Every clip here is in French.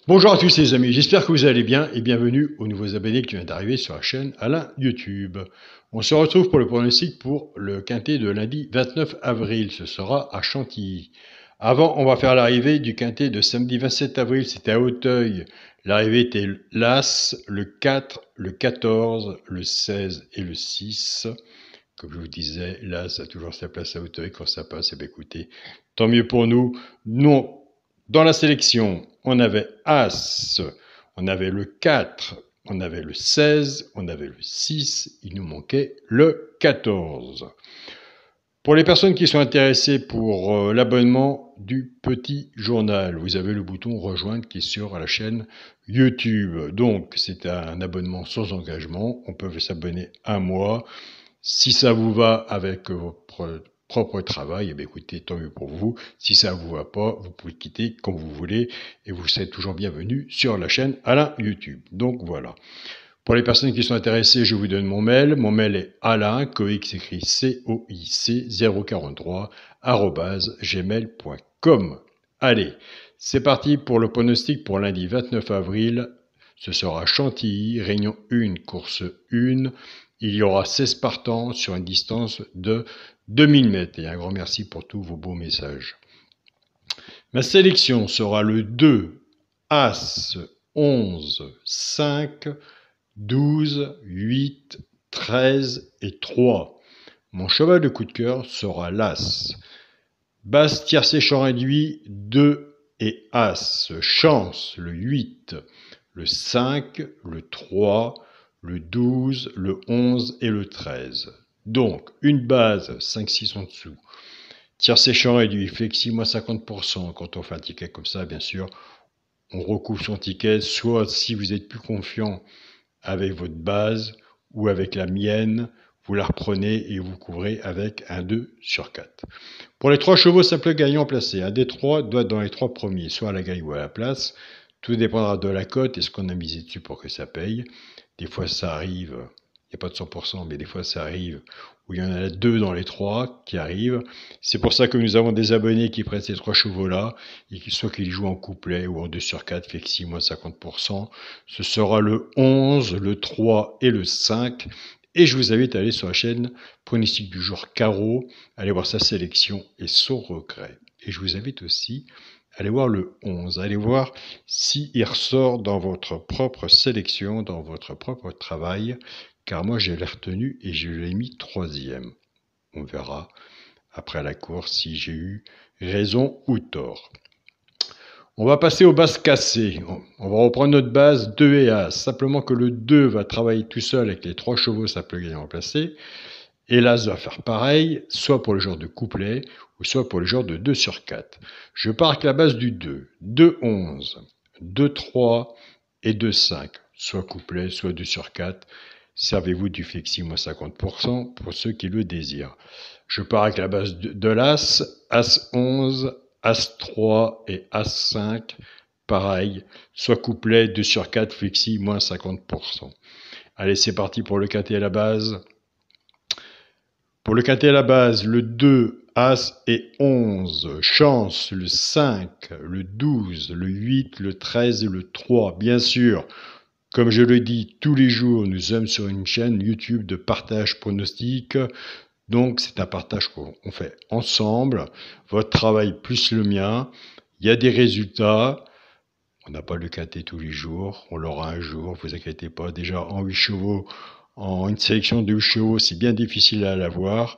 Bonjour à tous les amis, j'espère que vous allez bien et bienvenue aux nouveaux abonnés qui viennent d'arriver sur la chaîne Alain YouTube. On se retrouve pour le pronostic pour le quintet de lundi 29 avril, ce sera à Chantilly. Avant, on va faire l'arrivée du quintet de samedi 27 avril, c'était à Auteuil. L'arrivée était l'As, le 4, le 14, le 16 et le 6. Comme je vous disais, l'As a toujours sa place à Auteuil quand ça passe, et bien écoutez, tant mieux pour nous. Non. Dans la sélection, on avait As, on avait le 4, on avait le 16, on avait le 6, il nous manquait le 14. Pour les personnes qui sont intéressées pour l'abonnement du petit journal, vous avez le bouton rejoindre qui est sur la chaîne YouTube. Donc c'est un abonnement sans engagement, on peut s'abonner un mois. Si ça vous va avec votre propre travail, eh bien écoutez, tant mieux pour vous. Si ça ne vous va pas, vous pouvez quitter quand vous voulez et vous serez toujours bienvenu sur la chaîne Alain YouTube. Donc voilà. Pour les personnes qui sont intéressées, je vous donne mon mail. Mon mail est alain, Coic s'écrit C-O-I-C 043 @gmail.com. Allez, c'est parti pour le pronostic pour lundi 29 avril. Ce sera Chantilly, Réunion 1, course 1. Il y aura 16 partants sur une distance de 2000 mètres. Et un grand merci pour tous vos beaux messages. Ma sélection sera le 2, As, 11, 5, 12, 8, 13 et 3. Mon cheval de coup de cœur sera l'As. Basse tiercé champ réduit, 2 et As. Chance, le 8, le 5, le 3, le 12, le 11 et le 13. Donc, une base, 5-6 en dessous. Tiercé champ réduit, flexi moins 50%. Quand on fait un ticket comme ça, bien sûr, on recouvre son ticket. Soit si vous êtes plus confiant avec votre base ou avec la mienne, vous la reprenez et vous couvrez avec un 2 sur 4. Pour les 3 chevaux simples gagnants placés, un des 3 doit être dans les 3 premiers, soit à la grille ou à la place. Tout dépendra de la cote et ce qu'on a misé dessus pour que ça paye. Des fois ça arrive, il n'y a pas de 100%, mais des fois ça arrive où il y en a 2 dans les 3 qui arrivent. C'est pour ça que nous avons des abonnés qui prennent ces 3 chevaux-là, et soit qu'ils jouent en couplet ou en 2 sur 4, flexi moins 50%. Ce sera le 11, le 3 et le 5. Et je vous invite à aller sur la chaîne Pronostic du jour Carreau, aller voir sa sélection et son regret. Et je vous invite aussi à aller voir le 11, allez voir s'il ressort dans votre propre sélection, dans votre propre travail, car moi je l'ai retenu et je l'ai mis 3e. On verra après la course si j'ai eu raison ou tort. On va passer aux bases cassées. On va reprendre notre base 2 et As. Simplement que le 2 va travailler tout seul avec les 3 chevaux simple gagnant placés. Et l'As va faire pareil, soit pour le genre de couplet, ou soit pour le genre de 2 sur 4. Je pars avec la base du 2. 2, 11, 2, 3 et 2, 5. Soit couplet, soit 2 sur 4. Servez-vous du flexi moins 50% pour ceux qui le désirent. Je pars avec la base de l'As, As 11, As 3 et As 5, pareil, soit couplet 2 sur 4, flexi moins 50%. Allez, c'est parti pour le quintet à la base. Pour le quintet à la base, le 2, As et 11, chance, le 5, le 12, le 8, le 13 et le 3. Bien sûr, comme je le dis tous les jours, nous sommes sur une chaîne YouTube de partage pronostic. Donc, c'est un partage qu'on fait ensemble, votre travail plus le mien. Il y a des résultats. On n'a pas le quintet tous les jours, on l'aura un jour, vous inquiétez pas. Déjà, en 8 chevaux, en une sélection de 8 chevaux, c'est bien difficile à l'avoir.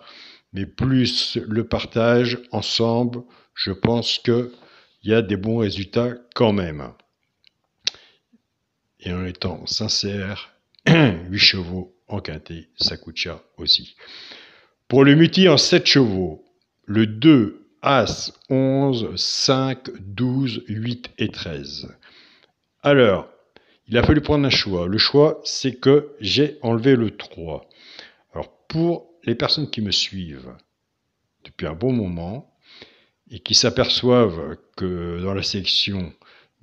Mais plus le partage ensemble, je pense qu'il y a des bons résultats quand même. Et en étant sincère, 8 chevaux en quintet, ça coûte cher aussi. Pour le multi en 7 chevaux, le 2, As, 11, 5, 12, 8 et 13. Alors, il a fallu prendre un choix. Le choix, c'est que j'ai enlevé le 3. Alors, pour les personnes qui me suivent depuis un bon moment et qui s'aperçoivent que dans la sélection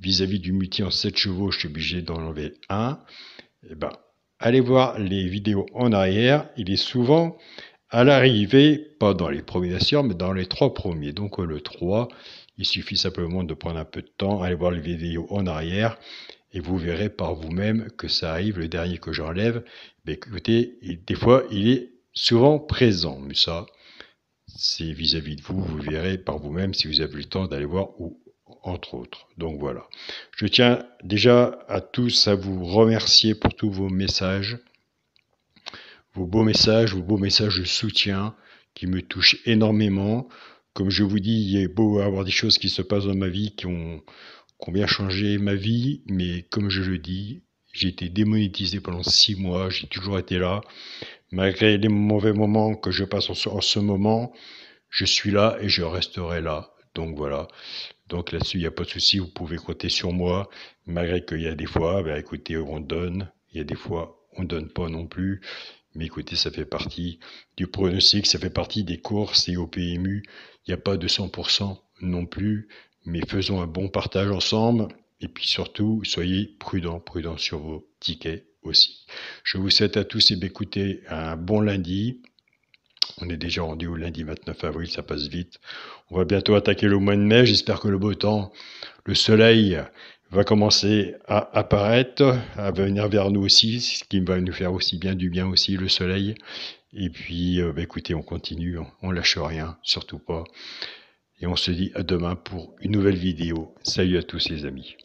vis-à-vis du multi en 7 chevaux, je suis obligé d'en enlever un, eh ben, allez voir les vidéos en arrière. Il est souvent à l'arrivée, pas dans les premiers assureurs, mais dans les 3 premiers. Donc le 3, Il suffit simplement de prendre un peu de temps, aller voir les vidéos en arrière, et vous verrez par vous-même que ça arrive. Le dernier que j'enlève, écoutez, des fois, il est souvent présent, mais ça, c'est vis-à-vis de vous, vous verrez par vous-même si vous avez le temps d'aller voir, ou entre autres. Donc voilà. Je tiens déjà à tous à vous remercier pour tous vos messages, vos beaux messages de soutien qui me touchent énormément. Comme je vous dis, il est beau avoir des choses qui se passent dans ma vie qui ont bien changé ma vie, mais comme je le dis, j'ai été démonétisé pendant 6 mois, j'ai toujours été là. Malgré les mauvais moments que je passe en ce moment, je suis là et je resterai là. Donc voilà. Donc là-dessus, il n'y a pas de souci, vous pouvez compter sur moi, malgré qu'il y a des fois, écoutez, on donne, il y a des fois, on donne pas non plus. Mais écoutez, ça fait partie du pronostic, ça fait partie des courses et au PMU, il n'y a pas de 100% non plus, mais faisons un bon partage ensemble. Et puis surtout, soyez prudents sur vos tickets aussi. Je vous souhaite à tous écoutez, un bon lundi. On est déjà rendu au lundi 29 avril, ça passe vite. On va bientôt attaquer le mois de mai. J'espère que le beau temps, le soleil va commencer à apparaître, à venir vers nous aussi, ce qui va nous faire aussi bien du bien aussi, le soleil. Et puis, écoutez, on continue, on lâche rien, surtout pas. Et on se dit à demain pour une nouvelle vidéo. Salut à tous les amis.